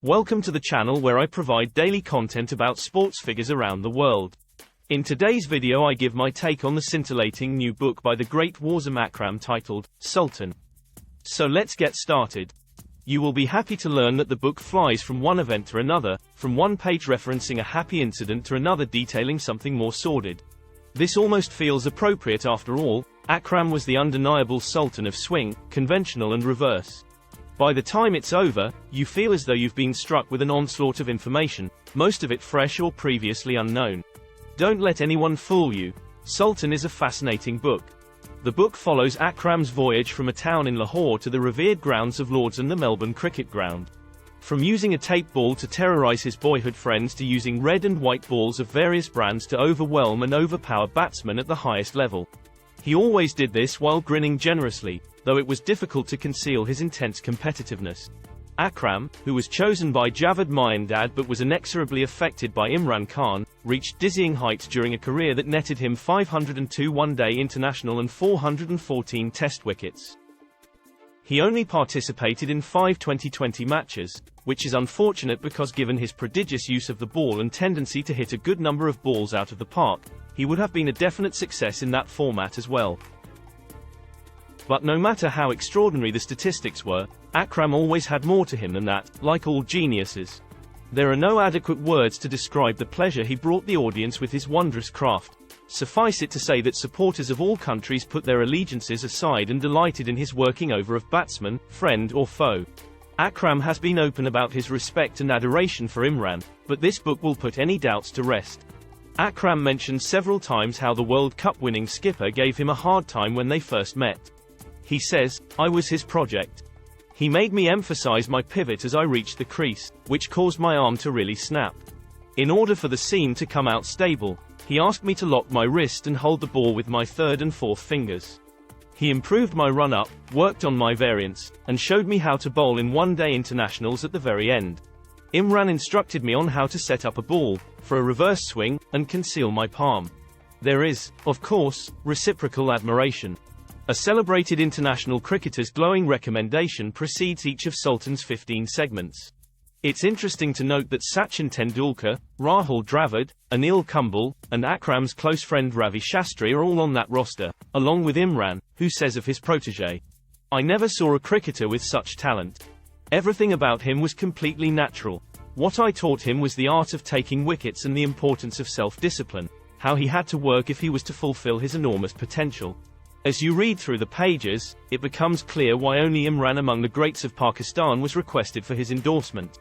Welcome to the channel where I provide daily content about sports figures around the world. In today's video I give my take on the scintillating new book by the great Wasim Akram titled, Sultan. So let's get started. You will be happy to learn that the book flies from one event to another, from one page referencing a happy incident to another detailing something more sordid. This almost feels appropriate after all. Akram was the undeniable sultan of swing, conventional and reverse. By the time it's over, you feel as though you've been struck with an onslaught of information, most of it fresh or previously unknown. Don't let anyone fool you. Sultan is a fascinating book. The book follows Akram's voyage from a town in Lahore to the revered grounds of Lords and the Melbourne Cricket Ground. From using a tape ball to terrorize his boyhood friends to using red and white balls of various brands to overwhelm and overpower batsmen at the highest level. He always did this while grinning generously, though it was difficult to conceal his intense competitiveness. Akram, who was chosen by Javed Miandad but was inexorably affected by Imran Khan, reached dizzying heights during a career that netted him 502 one-day international and 414 test wickets. He only participated in 5 T20 matches, which is unfortunate because given his prodigious use of the ball and tendency to hit a good number of balls out of the park, he would have been a definite success in that format as well. But no matter how extraordinary the statistics were, Akram always had more to him than that, like all geniuses. There are no adequate words to describe the pleasure he brought the audience with his wondrous craft. Suffice it to say that supporters of all countries put their allegiances aside and delighted in his working over of batsman, friend or foe. Akram has been open about his respect and adoration for Imran, but this book will put any doubts to rest. Akram mentioned several times how the World Cup winning skipper gave him a hard time when they first met. He says, "I was his project. He made me emphasize my pivot as I reached the crease, which caused my arm to really snap. In order for the seam to come out stable, he asked me to lock my wrist and hold the ball with my third and fourth fingers. He improved my run-up, worked on my variance, and showed me how to bowl in one-day internationals at the very end. Imran instructed me on how to set up a ball, for a reverse swing, and conceal my palm." There is, of course, reciprocal admiration. A celebrated international cricketer's glowing recommendation precedes each of Sultan's 15 segments. It's interesting to note that Sachin Tendulkar, Rahul Dravid, Anil Kumble, and Akram's close friend Ravi Shastri are all on that roster, along with Imran, who says of his protege, "I never saw a cricketer with such talent. Everything about him was completely natural. What I taught him was the art of taking wickets and the importance of self-discipline, how he had to work if he was to fulfill his enormous potential." As you read through the pages, it becomes clear why only Imran among the greats of Pakistan was requested for his endorsement.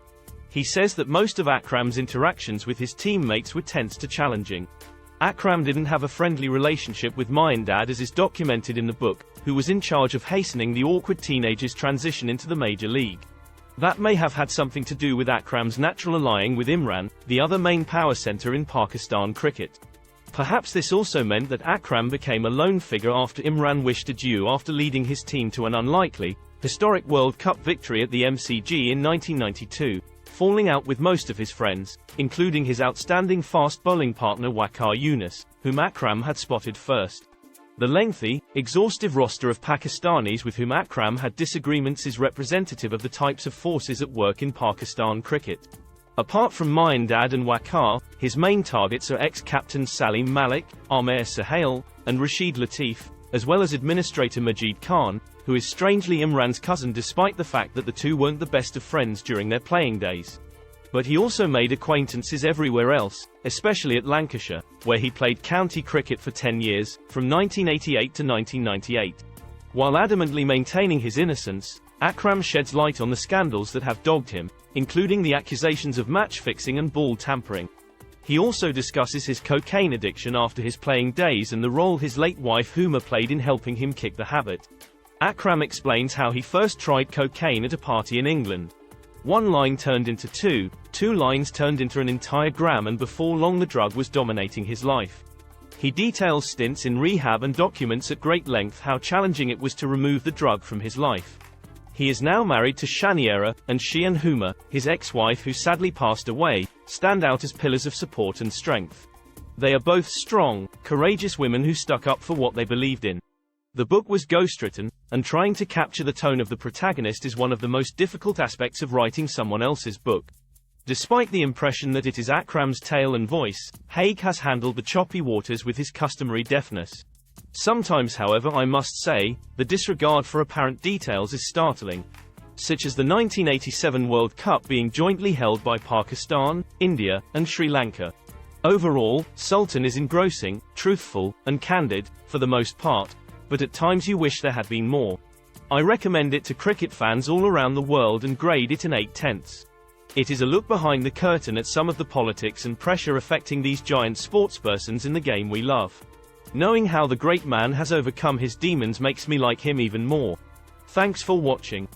He says that most of Akram's interactions with his teammates were tense to challenging. Akram didn't have a friendly relationship with Miandad as is documented in the book, who was in charge of hastening the awkward teenager's transition into the major league. That may have had something to do with Akram's natural allying with Imran, the other main power center in Pakistan cricket. Perhaps this also meant that Akram became a lone figure after Imran wished adieu after leading his team to an unlikely, historic World Cup victory at the MCG in 1992, falling out with most of his friends, including his outstanding fast bowling partner Waqar Younis, whom Akram had spotted first. The lengthy, exhaustive roster of Pakistanis with whom Akram had disagreements is representative of the types of forces at work in Pakistan cricket. Apart from Miandad and Waqar, his main targets are ex-captains Salim Malik, Amer Sohail, and Rashid Latif, as well as administrator Majid Khan, who is strangely Imran's cousin despite the fact that the two weren't the best of friends during their playing days. But he also made acquaintances everywhere else, especially at Lancashire, where he played county cricket for 10 years, from 1988 to 1998. While adamantly maintaining his innocence, Akram sheds light on the scandals that have dogged him, including the accusations of match fixing and ball tampering. He also discusses his cocaine addiction after his playing days and the role his late wife Huma played in helping him kick the habit. Akram explains how he first tried cocaine at a party in England. One line turned into two lines turned into an entire gram, and before long the drug was dominating his life. He details stints in rehab and documents at great length how challenging it was to remove the drug from his life. He is now married to Shaniera, and she and Huma, his ex-wife who sadly passed away, stand out as pillars of support and strength. They are both strong, courageous women who stuck up for what they believed in. The book was ghostwritten, and trying to capture the tone of the protagonist is one of the most difficult aspects of writing someone else's book. Despite the impression that it is Akram's tale and voice, Haig has handled the choppy waters with his customary deftness. Sometimes, however, I must say, the disregard for apparent details is startling, such as the 1987 World Cup being jointly held by Pakistan, India, and Sri Lanka. Overall, Sultan is engrossing, truthful, and candid, for the most part, but at times you wish there had been more. I recommend it to cricket fans all around the world and grade it an 8/10. It is a look behind the curtain at some of the politics and pressure affecting these giant sportspersons in the game we love. Knowing how the great man has overcome his demons makes me like him even more. Thanks for watching.